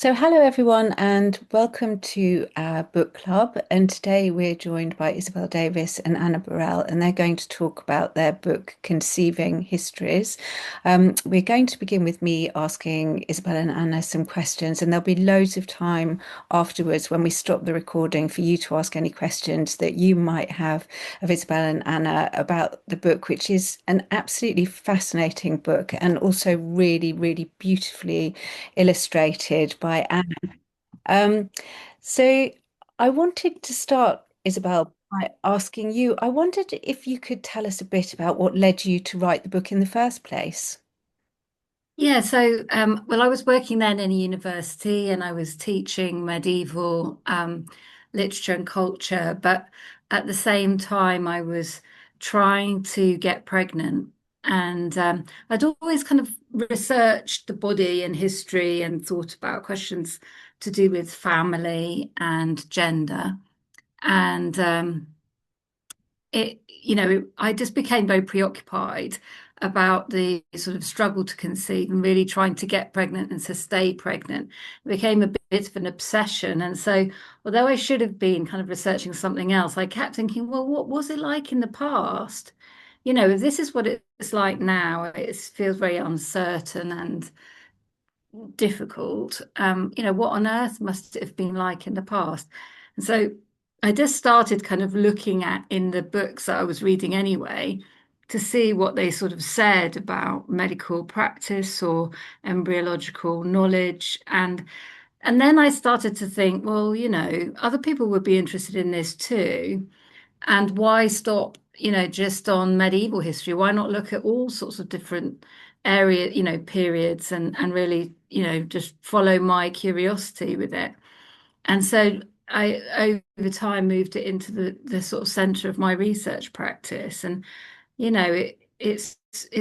Hello everyone, and welcome to our book club. And today we're joined by Isabel Davis and Anna Burel, and they're going to talk about their book, Conceiving Histories. We're going to begin with me asking Isabel and Anna some questions, and there'll be loads of time afterwards when we stop the recording for you to ask any questions that you might have of Isabel and Anna about the book, which is an absolutely fascinating book and also really, really beautifully illustrated by Anne. Um, so I wanted to start, Isabel, by asking you, I wondered if you could tell us a bit about what led you to write the book in the first place. I was working then in a university and I was teaching medieval literature and culture, but at the same time, I was trying to get pregnant. And I'd always kind of researched the body and history and thought about questions to do with family and gender. And I just became very preoccupied about the sort of struggle to conceive and really trying to get pregnant and to stay pregnant. It became a bit of an obsession. And so, although I should have been kind of researching something else, I kept thinking, well, what was it like in the past? If this is what it's like now, it feels very uncertain and difficult. What on earth must it have been like in the past? And so I just started kind of looking at in the books that I was reading anyway to see what they sort of said about medical practice or embryological knowledge. And then I started to think, well, other people would be interested in this too. And why stop, just on medieval history? Why not look at all sorts of different periods and really, just follow my curiosity with it. And so I, over time, moved it into the sort of center of my research practice. And, it's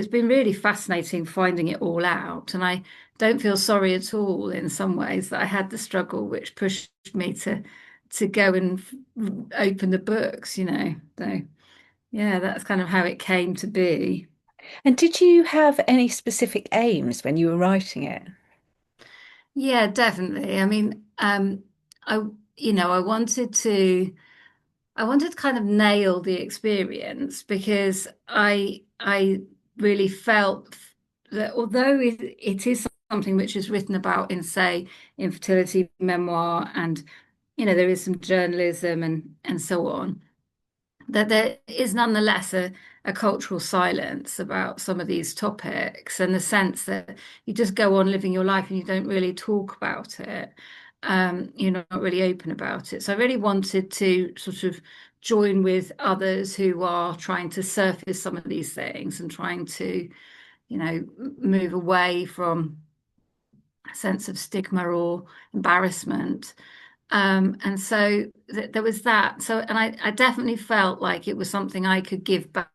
been really fascinating finding it all out. And I don't feel sorry at all in some ways that I had the struggle, which pushed me to go and open the books. So yeah, that's kind of how it came to be. And did you have any specific aims when you were writing it? Yeah, definitely. I mean, I I wanted to kind of nail the experience because I really felt that although it is something which is written about in, say, infertility memoir, and there is some journalism and so on, that there is nonetheless a cultural silence about some of these topics, and the sense that you just go on living your life and you don't really talk about it. You're not really open about it. So I really wanted to sort of join with others who are trying to surface some of these things and trying to, move away from a sense of stigma or embarrassment. And so there was that. So, and I definitely felt like it was something I could give back.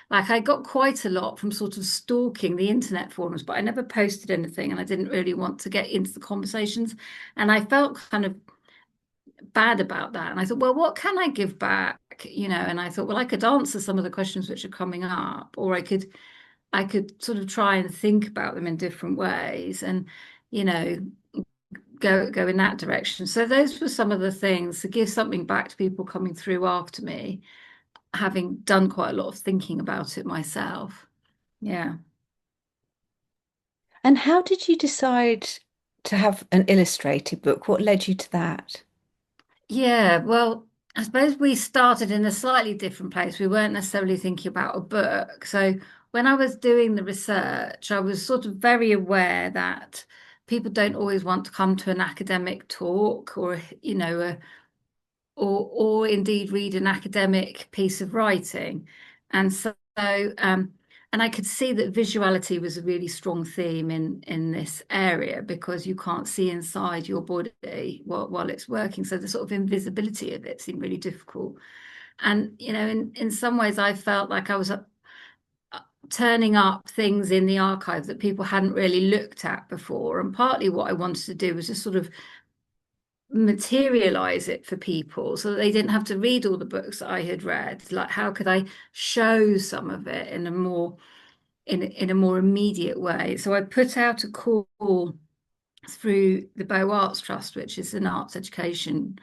Like I got quite a lot from sort of stalking the internet forums, but I never posted anything and I didn't really want to get into the conversations. And I felt kind of bad about that. And I thought, well, what can I give back? And I thought, well, I could answer some of the questions which are coming up, or I could sort of try and think about them in different ways. And, you know, go in that direction. So those were some of the things to give something back to people coming through after me, having done quite a lot of thinking about it myself. Yeah. And how did you decide to have an illustrated book? What led you to that? Yeah, well, I suppose we started in a slightly different place. We weren't necessarily thinking about a book. So when I was doing the research, I was sort of very aware that people don't always want to come to an academic talk or, or indeed read an academic piece of writing. And so, and I could see that visuality was a really strong theme in this area because you can't see inside your body while it's working. So the sort of invisibility of it seemed really difficult. And, in some ways, I felt like I was turning up things in the archive that people hadn't really looked at before. And partly what I wanted to do was just sort of materialize it for people so that they didn't have to read all the books that I had read. Like, how could I show some of it in a more immediate way? So I put out a call through the Bow Arts Trust, which is an arts education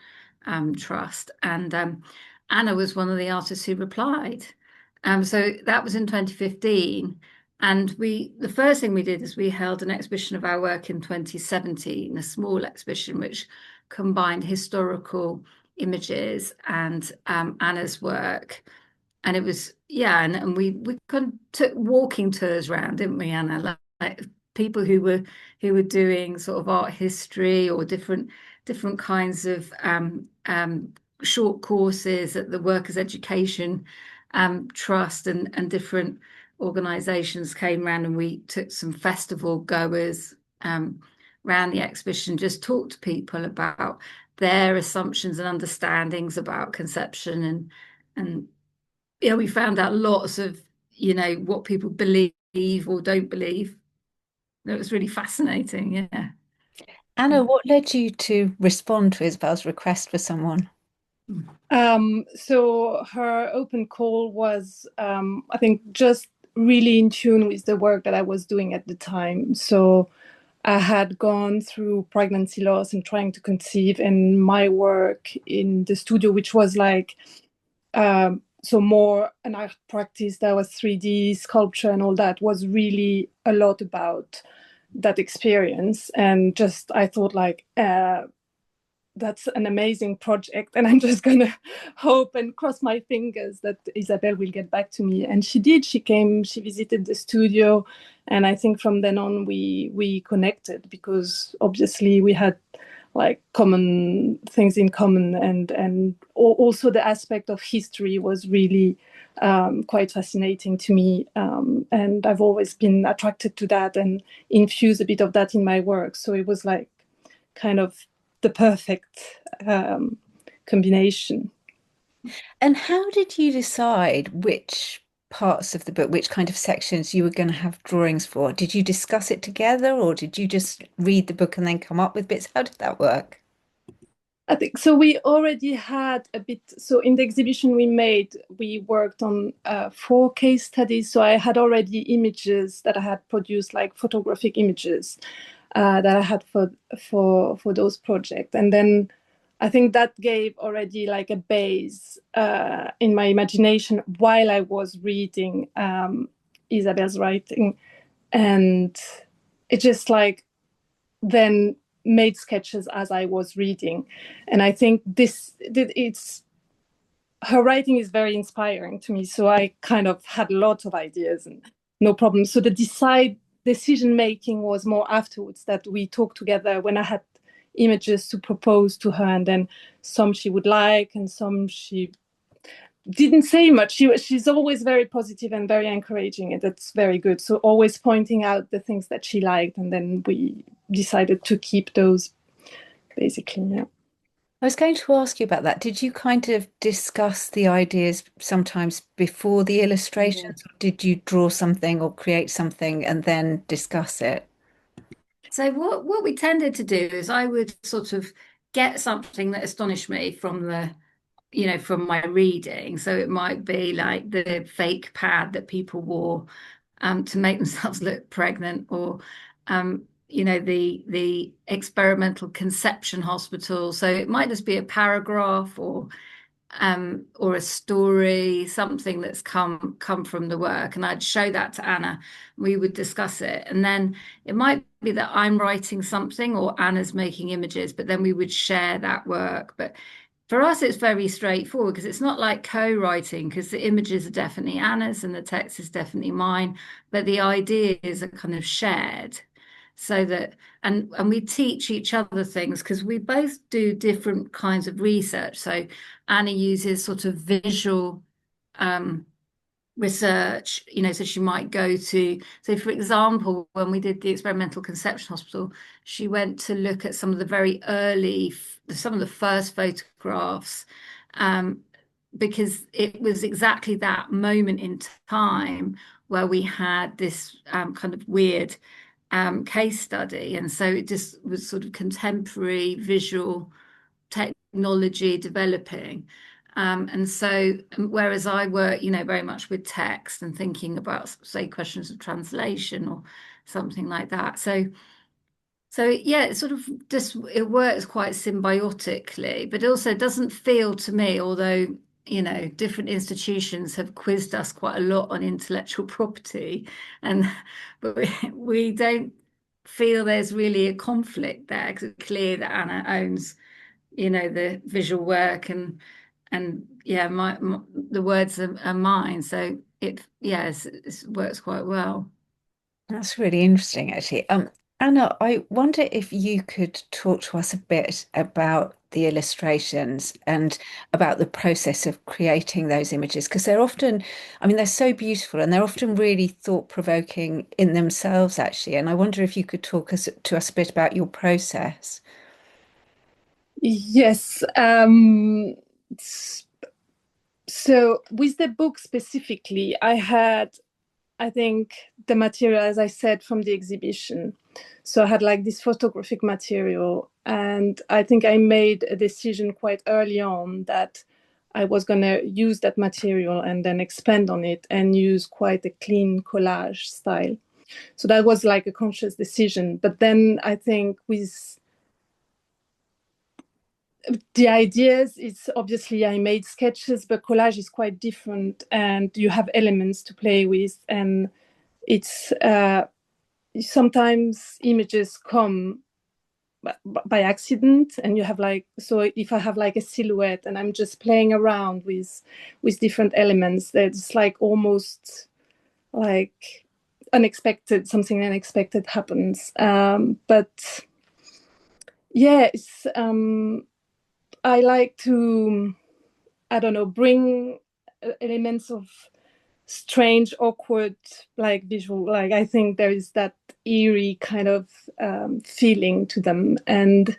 trust. And Anna was one of the artists who replied. So that was in 2015. And the first thing we did is we held an exhibition of our work in 2017, a small exhibition which combined historical images and Anna's work. And it was, yeah, and we kind of took walking tours around, didn't we, Anna? Like people who were doing sort of art history or different kinds of short courses at the Workers' Education Trust, and different organisations came around, and we took some festival goers around the exhibition, just talked to people about their assumptions and understandings about conception, and yeah, we found out lots of, what people believe or don't believe. It was really fascinating. Yeah. Anna, what led you to respond to Isabel's request for someone? So her open call was, I think, just really in tune with the work that I was doing at the time. So I had gone through pregnancy loss and trying to conceive, and my work in the studio, which was like, so more an art practice that was 3D sculpture and all that, was really a lot about that experience. And just I thought like, that's an amazing project, and I'm just gonna hope and cross my fingers that Isabel will get back to me. And she did. She came, she visited the studio, and I think from then on we connected, because obviously we had like common things in common, and also the aspect of history was really quite fascinating to me, and I've always been attracted to that and infuse a bit of that in my work. So it was like kind of the perfect combination. And how did you decide which parts of the book, which kind of sections you were going to have drawings for? Did you discuss it together, or did you just read the book and then come up with bits? How did that work? I think so. We already had a bit. So in the exhibition we made, we worked on 4 case studies. So I had already images that I had produced, like photographic images that I had for those projects, and then I think that gave already like a base in my imagination while I was reading Isabel's writing, and it just like then made sketches as I was reading. And I think it's her writing is very inspiring to me. So I kind of had a lot of ideas and no problem. So the decision making was more afterwards, that we talked together when I had images to propose to her, and then some she would like and some she didn't say much. She's always very positive and very encouraging, and that's very good. So always pointing out the things that she liked, and then we decided to keep those, basically. Yeah. I was going to ask you about that. Did you kind of discuss the ideas sometimes before the illustrations, or did you draw something or create something and then discuss it? So what we tended to do is I would sort of get something that astonished me from from my reading. So it might be like the fake pad that people wore to make themselves look pregnant, or the experimental conception hospital. So it might just be a paragraph, or a story, something that's come from the work, and I'd show that to Anna. We would discuss it, and then it might be that I'm writing something or Anna's making images, but then we would share that work. But for us, it's very straightforward because it's not like co-writing, because the images are definitely Anna's and the text is definitely mine, but the ideas are kind of shared. So that, and we teach each other things because we both do different kinds of research. So Anna uses sort of visual research, so she might go to, so for example, when we did the experimental conception hospital, she went to look at some of the very early, some of the first photographs, because it was exactly that moment in time where we had this kind of weird case study. And so it just was sort of contemporary visual technology developing. And so, whereas I work, very much with text and thinking about, say, questions of translation or something like that. So So yeah, it sort of just it works quite symbiotically, but it also doesn't feel to me, although different institutions have quizzed us quite a lot on intellectual property, and but we don't feel there's really a conflict there because it's clear that Anna owns, the visual work and yeah, the words are mine, so it works quite well. That's really interesting, actually. Anna, I wonder if you could talk to us a bit about the illustrations and about the process of creating those images, because they're often, I mean, they're so beautiful and they're often really thought-provoking in themselves, actually. And I wonder if you could talk to us a bit about your process. Yes. So with the book specifically, I had, I think, the material, as I said, from the exhibition. So I had like this photographic material, and I think I made a decision quite early on that I was going to use that material and then expand on it and use quite a clean collage style. So that was like a conscious decision. But then I think with the ideas, it's obviously I made sketches, but collage is quite different, and you have elements to play with, and it's sometimes images come by accident, and you have like, so if I have like a silhouette and I'm just playing around with different elements, that's like almost like unexpected, something unexpected happens. But yeah, it's I like to, I don't know, bring elements of strange, awkward, like visual. Like I think there is that eerie kind of feeling to them, and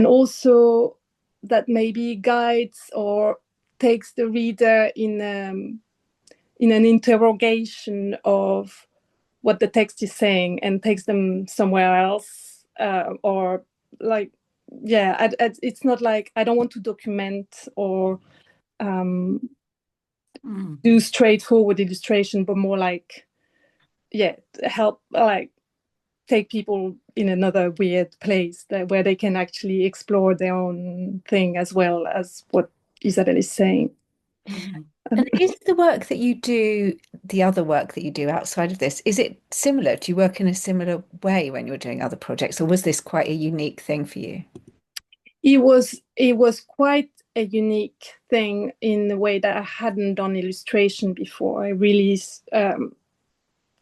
also that maybe guides or takes the reader in an interrogation of what the text is saying and takes them somewhere else, or like, yeah, it's not like I don't want to document or um, do straightforward illustration, but more like, yeah, help like take people in another weird place where they can actually explore their own thing as well as what Isabel is saying. Mm. And is the work that you do, the other work that you do outside of this, is it similar? Do you work in a similar way when you're doing other projects, or was this quite a unique thing for you? It was quite a unique thing in the way that I hadn't done illustration before. I really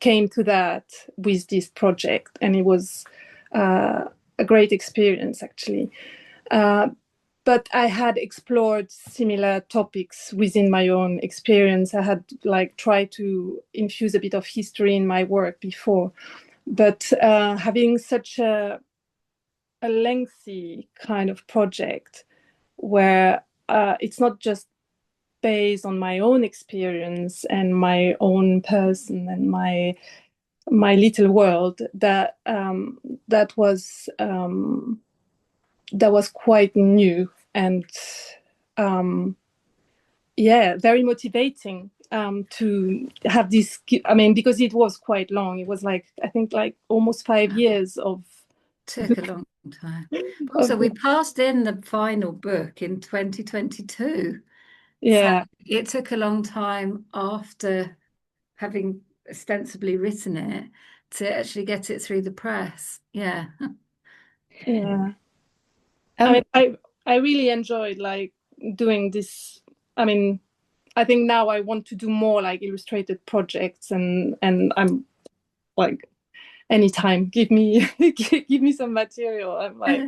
came to that with this project, and it was a great experience actually. Uh, but I had explored similar topics within my own experience. I had like tried to infuse a bit of history in my work before, but having such a lengthy kind of project where it's not just based on my own experience and my own person and my little world, that was quite new and yeah, very motivating to have this. I mean, because it was quite long. It was like, I think like almost 5 years of Took a long time. But also, of we passed in the final book in 2022. So yeah. it took a long time after having ostensibly written it to actually get it through the press. Yeah. Yeah. I Um, mean, I really enjoyed like doing this. I mean, I think now I want to do more like illustrated projects, and I'm like, anytime, give me give me some material. I'm like,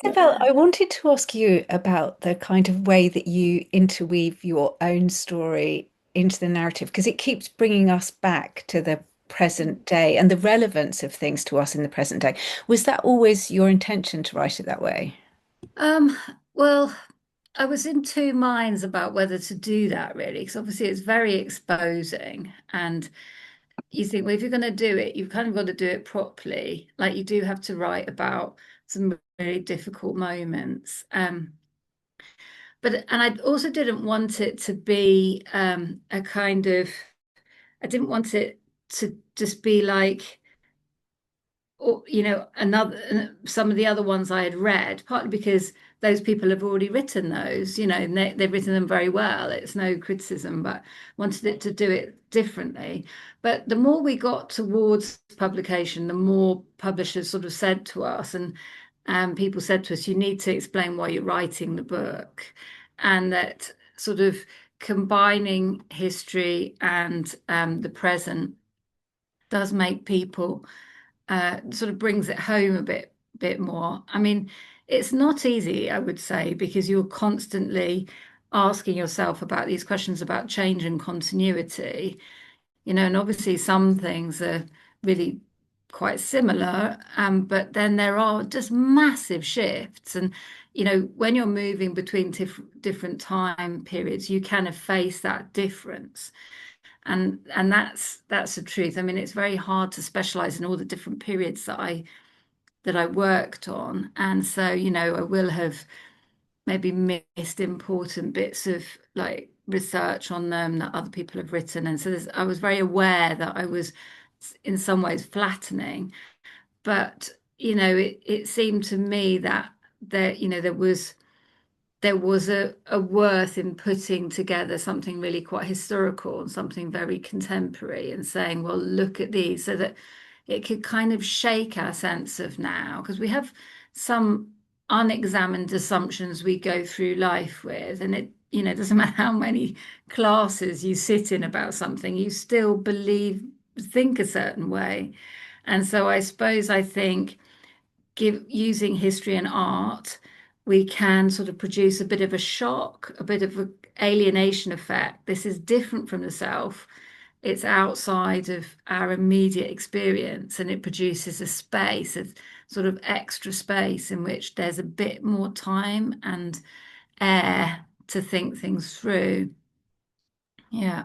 Isabel, I wanted to ask you about the kind of way that you interweave your own story into the narrative, because it keeps bringing us back to the present day and the relevance of things to us in the present day. Was that always your intention to write it that way? Um, well, I was in two minds about whether to do that really, because obviously it's very exposing. And you think, well, if you're going to do it, you've kind of got to do it properly. Like you do have to write about some really difficult moments. And I also didn't want it to be a kind of, I didn't want it to just be like some of the other ones I had read, partly because those people have already written those, and they've written them very well. It's no criticism, but wanted it to do it differently. But the more we got towards publication, the more publishers sort of said to us, and people said to us, you need to explain why you're writing the book, and that sort of combining history and the present does make people sort of brings it home a bit more. I mean, it's not easy, I would say, because you're constantly asking yourself about these questions about change and continuity, and obviously some things are really quite similar, but then there are just massive shifts. And, when you're moving between different time periods, you kind of face that difference. And that's the truth. I mean, it's very hard to specialize in all the different periods that I worked on. And so, I will have maybe missed important bits of like research on them that other people have written. And so I was very aware that I was in some ways flattening. But, it seemed to me that there was a worth in putting together something really quite historical and something very contemporary and saying, well, look at these, so that it could kind of shake our sense of now, because we have some unexamined assumptions we go through life with, and it doesn't matter how many classes you sit in about something, you still think a certain way. And so I think using history and art, we can sort of produce a bit of a shock, a bit of an alienation effect. This is different from the self. It's outside of our immediate experience, and it produces a space, a sort of extra space in which there's a bit more time and air to think things through. Yeah.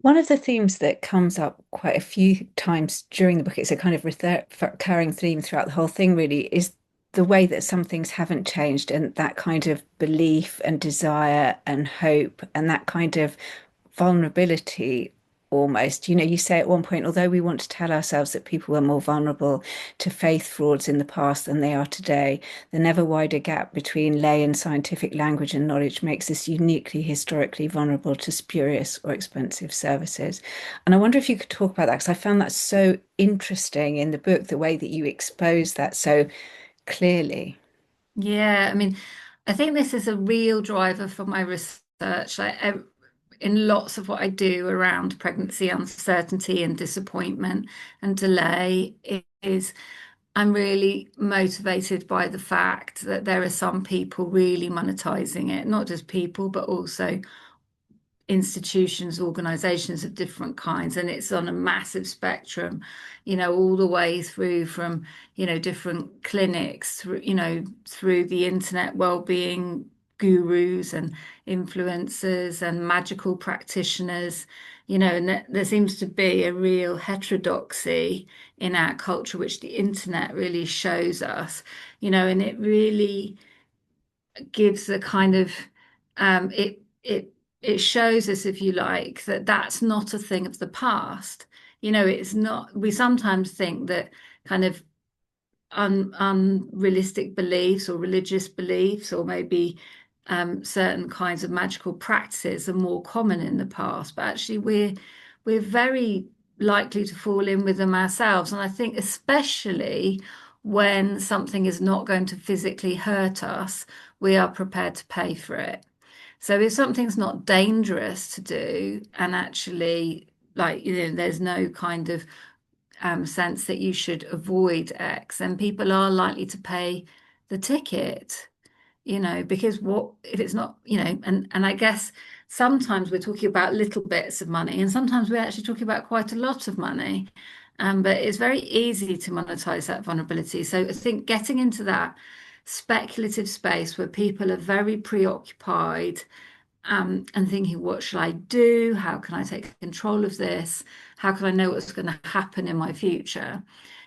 One of the themes that comes up quite a few times during the book, it's a kind of recurring theme throughout the whole thing, really, is the way that some things haven't changed, and that kind of belief and desire and hope and that kind of vulnerability almost. You say at one point, although we want to tell ourselves that people were more vulnerable to faith frauds in the past than they are today, the never wider gap between lay and scientific language and knowledge makes us uniquely historically vulnerable to spurious or expensive services. And I wonder if you could talk about that, because I found that so interesting in the book, the way that you expose that so clearly. Yeah, I mean, I think this is a real driver for my research. In lots of what I do around pregnancy uncertainty and disappointment and delay is I'm really motivated by the fact that there are some people really monetizing it, not just people, but also institutions, organizations of different kinds, and it's on a massive spectrum, all the way through from, different clinics through, through the internet well-being gurus and influencers and magical practitioners, and there seems to be a real heterodoxy in our culture, which the internet really shows us, and it really gives a kind of it shows us, if you like, that that's not a thing of the past. It's not. We sometimes think that kind of unrealistic beliefs or religious beliefs, or maybe certain kinds of magical practices are more common in the past, but actually we're very likely to fall in with them ourselves. And I think especially when something is not going to physically hurt us, we are prepared to pay for it. So if something's not dangerous to do, and actually, like, there's no kind of sense that you should avoid X, then people are likely to pay the ticket, because what if it's not, and I guess sometimes we're talking about little bits of money, and sometimes we're actually talking about quite a lot of money. But it's very easy to monetize that vulnerability. So I think getting into that speculative space where people are very preoccupied, and thinking, what should I do? How can I take control of this? How can I know what's going to happen in my future?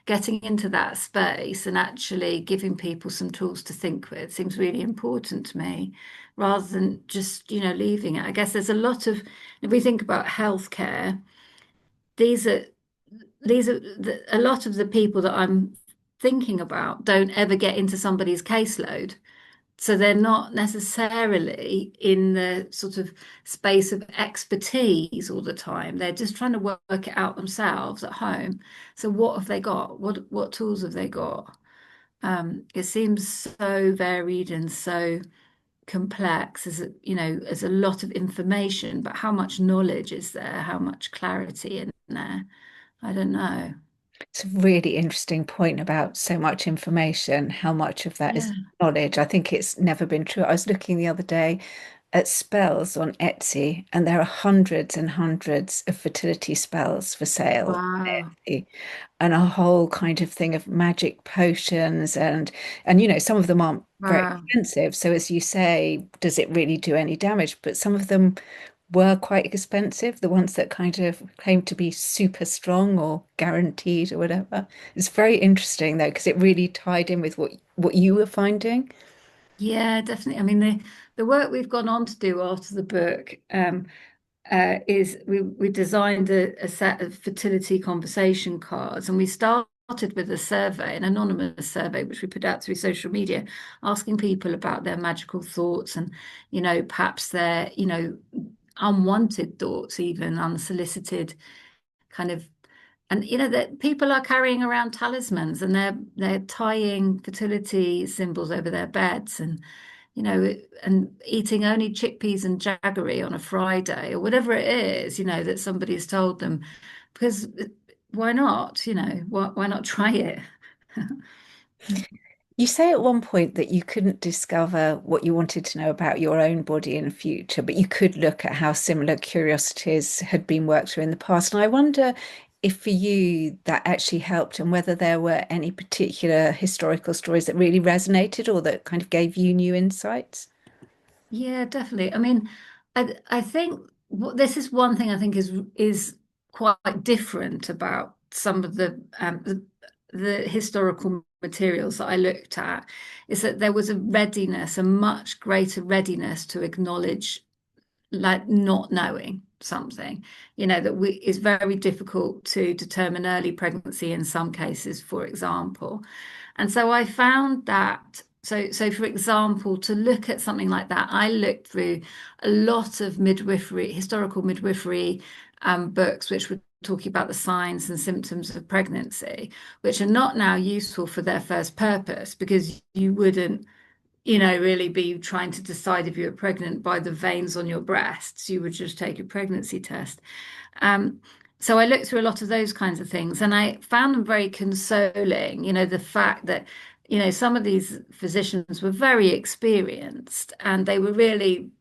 Getting into that space and actually giving people some tools to think with seems really important to me, rather than just, leaving it. I guess there's a lot of, if we think about healthcare, these are a lot of the people that I'm thinking about don't ever get into somebody's caseload. So they're not necessarily in the sort of space of expertise all the time. They're just trying to work it out themselves at home. So what have they got? What tools have they got? It seems so varied and so complex. There's a lot of information, but how much knowledge is there? How much clarity in there? I don't know. It's a really interesting point about so much information. How much of that is Yeah. knowledge? I think it's never been true. I was looking the other day at spells on Etsy, and there are hundreds and hundreds of fertility spells for sale on Wow. Etsy, and a whole kind of thing of magic potions, and some of them aren't very Wow. expensive. So as you say, does it really do any damage? But some of them were quite expensive, the ones that kind of claim to be super strong or guaranteed or whatever. It's very interesting though, because it really tied in with what you were finding. Yeah, definitely. I mean, the work we've gone on to do after the book is we designed a set of fertility conversation cards, and we started with a survey, an anonymous survey, which we put out through social media, asking people about their magical thoughts and, perhaps their, unwanted thoughts, even unsolicited kind of. And that people are carrying around talismans, and they're tying fertility symbols over their beds, and eating only chickpeas and jaggery on a Friday or whatever it is, that somebody's told them. Because why not? Why not try it? You say at one point that you couldn't discover what you wanted to know about your own body in the future, but you could look at how similar curiosities had been worked through in the past. And I wonder if for you that actually helped and whether there were any particular historical stories that really resonated or that kind of gave you new insights. Yeah, definitely. I mean, I think this is one thing I think is quite different about some of the historical materials that I looked at, is that there was a readiness, a much greater readiness to acknowledge like not knowing something, that is very difficult to determine early pregnancy in some cases, for example. And so I found that, so for example, to look at something like that, I looked through a lot of midwifery, historical midwifery books, which were talking about the signs and symptoms of pregnancy, which are not now useful for their first purpose, because you wouldn't really be trying to decide if you were pregnant by the veins on your breasts. You would just take a pregnancy test. Um, so I looked through a lot of those kinds of things, and I found them very consoling. The fact that, some of these physicians were very experienced, and they were really,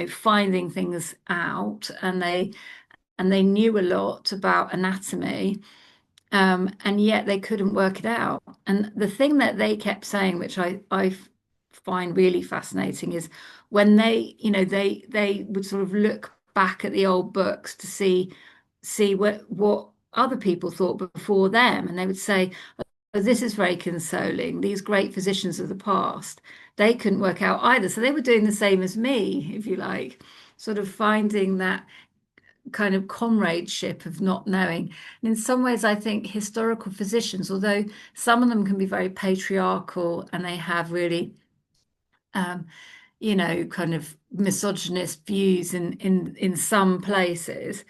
finding things out, and they knew a lot about anatomy, and yet they couldn't work it out. And the thing that they kept saying, which I find really fascinating, is when they would sort of look back at the old books to see what other people thought before them, and they would say, "Oh, this is very consoling. These great physicians of the past, they couldn't work out either, so they were doing the same as me, if you like." Sort of finding that kind of comradeship of not knowing. And in some ways, I think historical physicians, although some of them can be very patriarchal and they have really, um, kind of misogynist views in some places,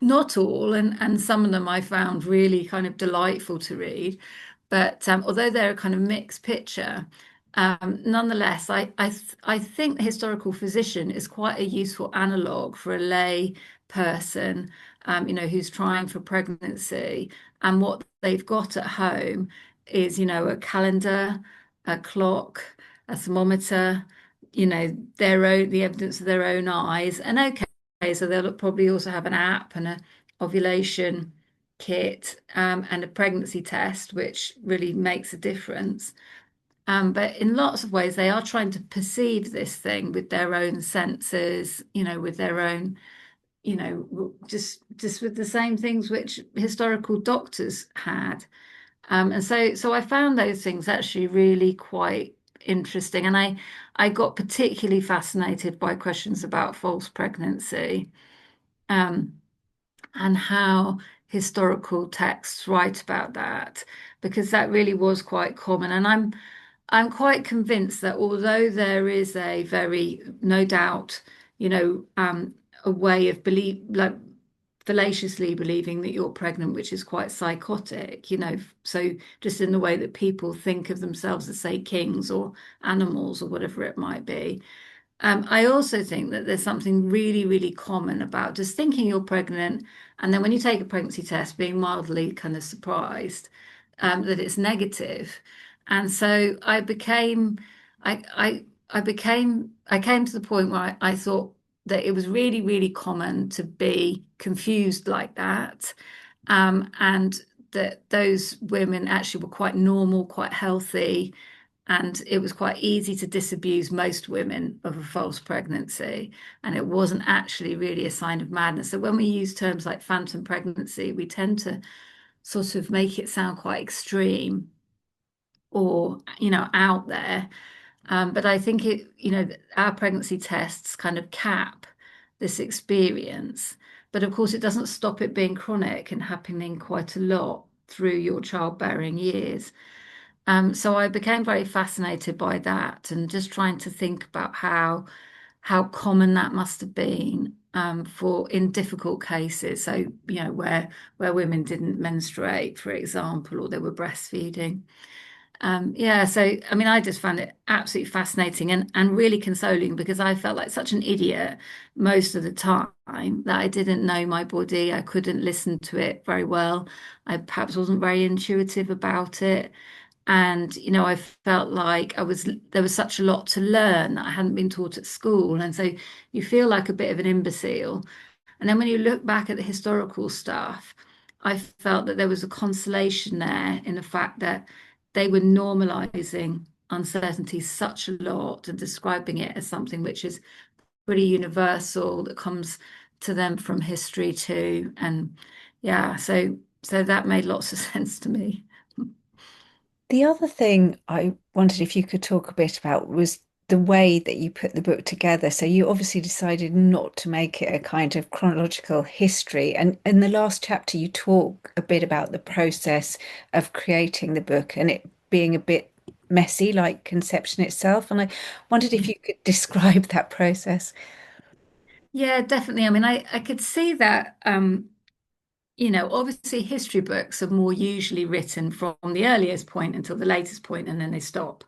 not all, and some of them I found really kind of delightful to read. But although they're a kind of mixed picture, nonetheless, I think the historical physician is quite a useful analog for a lay person, who's trying for pregnancy, and what they've got at home is, a calendar, a clock, a thermometer, the evidence of their own eyes, and okay. So they'll probably also have an app and a ovulation kit, and a pregnancy test, which really makes a difference. But in lots of ways, they are trying to perceive this thing with their own senses, with their own, just with the same things which historical doctors had. And so I found those things actually really quite interesting. And I got particularly fascinated by questions about false pregnancy. Um, and how historical texts write about that, because that really was quite common. And I'm quite convinced that although there is a very, no doubt, you know, a way of like fallaciously believing that you're pregnant, which is quite psychotic, you know, so just in the way that people think of themselves as, say, kings or animals or whatever it might be. I also think that there's something really, really common about just thinking you're pregnant, and then when you take a pregnancy test, being mildly kind of surprised that it's negative. And so I came to the point where I thought that it was really, really common to be confused like that, and that those women actually were quite normal, quite healthy, and it was quite easy to disabuse most women of a false pregnancy. And it wasn't actually really a sign of madness. So when we use terms like phantom pregnancy, we tend to sort of make it sound quite extreme or, you know, out there. But I think our pregnancy tests kind of cap this experience. But of course, it doesn't stop it being chronic and happening quite a lot through your childbearing years. So I became very fascinated by that and just trying to think about how common that must have been for in difficult cases. So, you know, where women didn't menstruate, for example, or they were breastfeeding. Yeah, so I mean, I just found it absolutely fascinating and really consoling, because I felt like such an idiot most of the time that I didn't know my body. I couldn't listen to it very well. I perhaps wasn't very intuitive about it. And, you know, I felt like there was such a lot to learn that I hadn't been taught at school. And so you feel like a bit of an imbecile. And then when you look back at the historical stuff, I felt that there was a consolation there in the fact that they were normalizing uncertainty such a lot and describing it as something which is pretty universal, that comes to them from history too. And yeah, so that made lots of sense to me. The other thing I wondered if you could talk a bit about was the way that you put the book together. So you obviously decided not to make it a kind of chronological history. And in the last chapter, you talk a bit about the process of creating the book and it being a bit messy, like conception itself. And I wondered if you could describe that process. Yeah, definitely. I mean, I could see that, you know, obviously history books are more usually written from the earliest point until the latest point, and then they stop.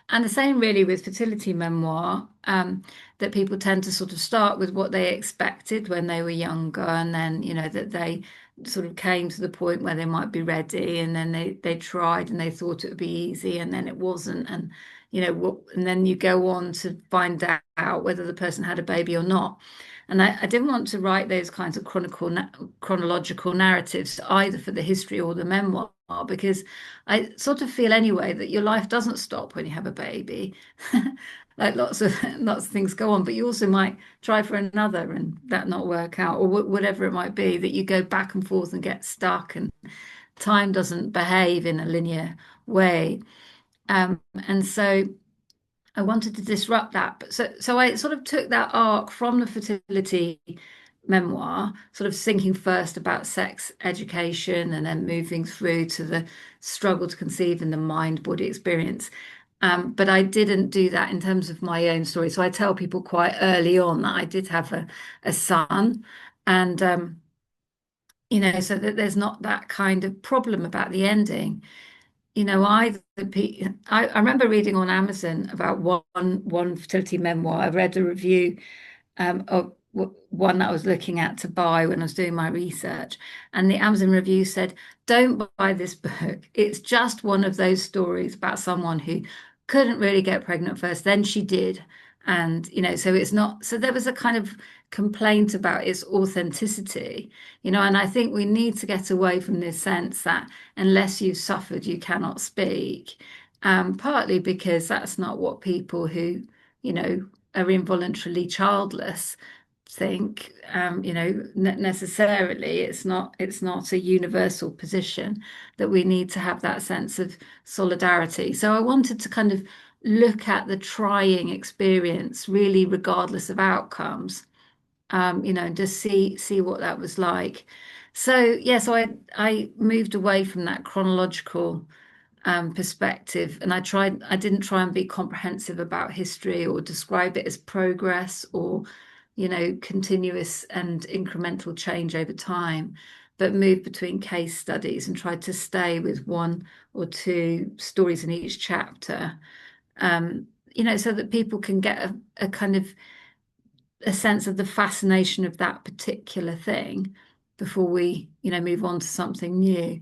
And the same really with fertility memoir, that people tend to sort of start with what they expected when they were younger, and then, you know, that they sort of came to the point where they might be ready, and then they tried and they thought it would be easy, and then it wasn't. And, you know, and then you go on to find out whether the person had a baby or not. And I didn't want to write those kinds of chronological narratives either for the history or the memoir, because I sort of feel anyway that your life doesn't stop when you have a baby. Like lots of things go on, but you also might try for another and that not work out, or whatever it might be, that you go back and forth and get stuck, and time doesn't behave in a linear way. And so I wanted to disrupt that. But so I sort of took that arc from the fertility memoir, sort of thinking first about sex education and then moving through to the struggle to conceive and the mind-body experience. But I didn't do that in terms of my own story. So I tell people quite early on that I did have a son. And you know, so that there's not that kind of problem about the ending. You know, I remember reading on Amazon about one fertility memoir. I read a review of one that I was looking at to buy when I was doing my research, and the Amazon review said, "Don't buy this book. It's just one of those stories about someone who couldn't really get pregnant first, then she did." And, you know, so it's not, so there was a kind of complaint about its authenticity, you know, and I think we need to get away from this sense that unless you've suffered, you cannot speak. Partly because that's not what people who, you know, are involuntarily childless think. You know, necessarily it's not a universal position, that we need to have that sense of solidarity. So I wanted to kind of look at the trying experience really regardless of outcomes, you know, and just see what that was like. So I moved away from that chronological perspective, and I didn't try and be comprehensive about history or describe it as progress or, continuous and incremental change over time, but moved between case studies and tried to stay with one or two stories in each chapter, so that people can get a kind of a sense of the fascination of that particular thing before we, move on to something new.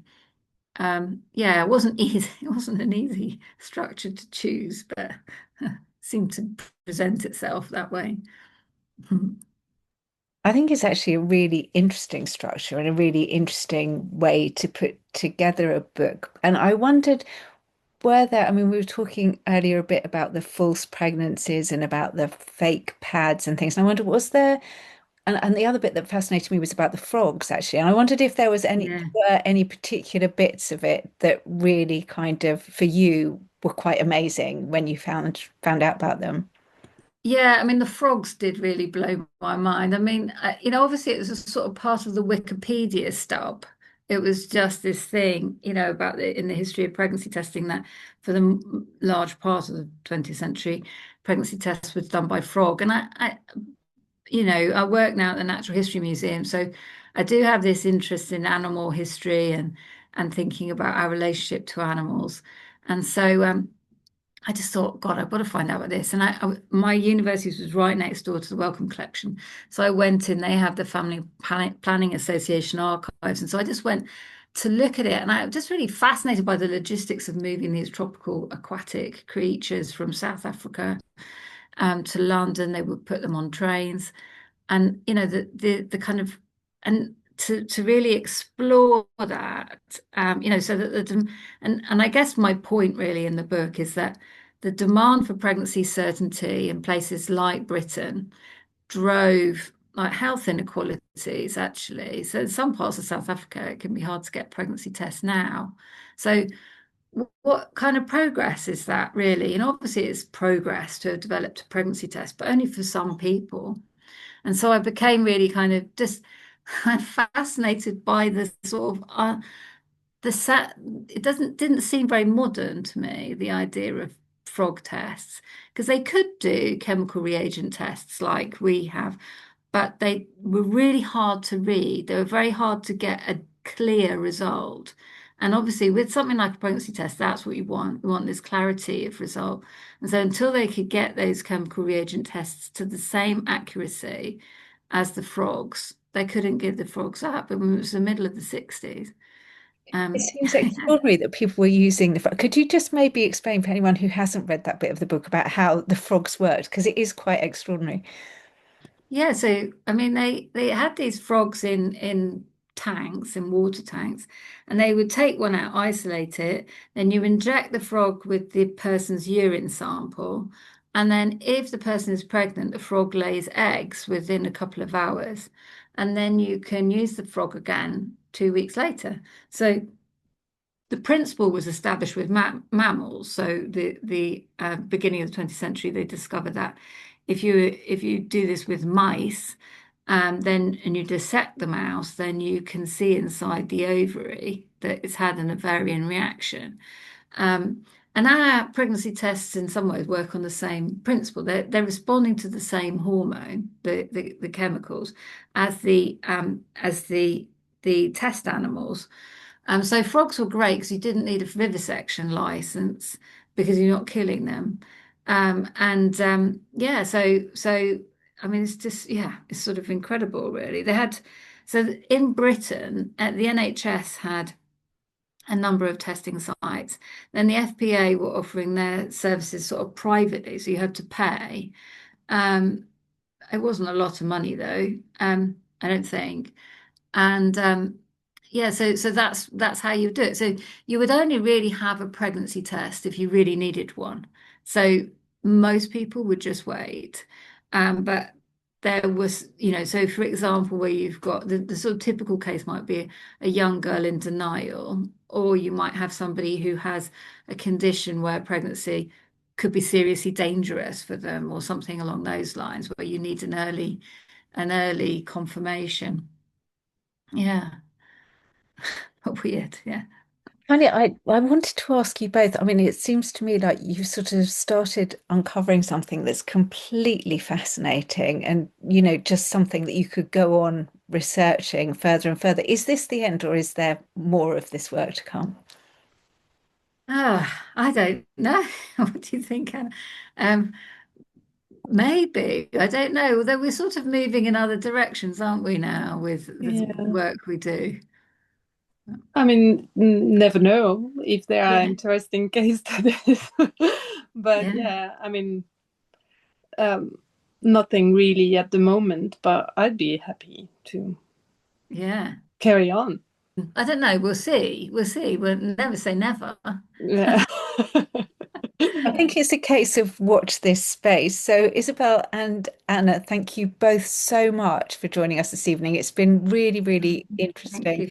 Yeah, it wasn't easy. It wasn't an easy structure to choose, but seemed to present itself that way. I think it's actually a really interesting structure and a really interesting way to put together a book. And I wondered, were there, I mean, we were talking earlier a bit about the false pregnancies and about the fake pads and things. And I wondered, was there, and the other bit that fascinated me was about the frogs, actually. And I wondered if there was any, Yeah. were any particular bits of it that really kind of, for you, were quite amazing when you found out about them. Yeah, I mean, the frogs did really blow my mind. I mean, obviously it was a sort of part of the Wikipedia stub. It was just this thing, about in the history of pregnancy testing that for the large part of the 20th century, pregnancy tests was done by frog. And I work now at the Natural History Museum, so I do have this interest in animal history and thinking about our relationship to animals. And so I just thought, God, I've got to find out about this. And my university was right next door to the Wellcome Collection, so I went in. They have the Family Planning Association archives, and so I just went to look at it, and I was just really fascinated by the logistics of moving these tropical aquatic creatures from South Africa to London. They would put them on trains, and the kind of and to really explore that, so that and I guess my point really in the book is that the demand for pregnancy certainty in places like Britain drove like health inequalities actually. So in some parts of South Africa, it can be hard to get pregnancy tests now. So what kind of progress is that really? And obviously it's progress to have developed a pregnancy test, but only for some people. And so I became really kind of just fascinated by the sort of the set. It didn't seem very modern to me, the idea of frog tests, because they could do chemical reagent tests like we have, but they were really hard to read. They were very hard to get a clear result. And obviously, with something like a pregnancy test, that's what you want. You want this clarity of result. And so, until they could get those chemical reagent tests to the same accuracy as the frogs, they couldn't give the frogs up. I mean, it was the middle of the 60s. It Um, seems extraordinary that people were using the frog. Could you just maybe explain for anyone who hasn't read that bit of the book about how the frogs worked? Because it is quite extraordinary. Yeah, so I mean they had these frogs in tanks, in water tanks, and they would take one out, isolate it, then you inject the frog with the person's urine sample, and then if the person is pregnant, the frog lays eggs within a couple of hours, and then you can use the frog again 2 weeks later. So the principle was established with mammals. So the beginning of the 20th century, they discovered that if you do this with mice, then and you dissect the mouse, then you can see inside the ovary that it's had an ovarian reaction. Um, and our pregnancy tests, in some ways, work on the same principle. They're responding to the same hormone, the chemicals, as the test animals. So frogs were great because you didn't need a vivisection license because you're not killing them. And yeah, so I mean, it's just yeah, it's sort of incredible, really. They had so in Britain, the NHS had a number of testing sites. Then the FPA were offering their services sort of privately, so you had to pay. Um, it wasn't a lot of money though, I don't think. And yeah, so that's how you do it. So you would only really have a pregnancy test if you really needed one. So most people would just wait. But there was, so for example, where you've got the sort of typical case might be a young girl in denial, or you might have somebody who has a condition where pregnancy could be seriously dangerous for them, or something along those lines, where you need an early confirmation. Yeah. Weird, yeah. Funny, I wanted to ask you both. I mean, it seems to me like you sort of started uncovering something that's completely fascinating and, just something that you could go on researching further and further. Is this the end, or is there more of this work to come? Ah, I don't know. What do you think, Anna? Um, Maybe. I don't know. Although we're sort of moving in other directions, aren't we now, with the Yeah. work we do? I mean, never know if there are Yeah, interesting case studies. But yeah, yeah, I mean, um, nothing really at the moment, but I'd be happy to yeah. carry on. I don't know. We'll see. We'll see. We'll never say never. Yeah. I think it's a case of watch this space. So, Isabel and Anna, thank you both so much for joining us this evening. It's been really, really Thank interesting you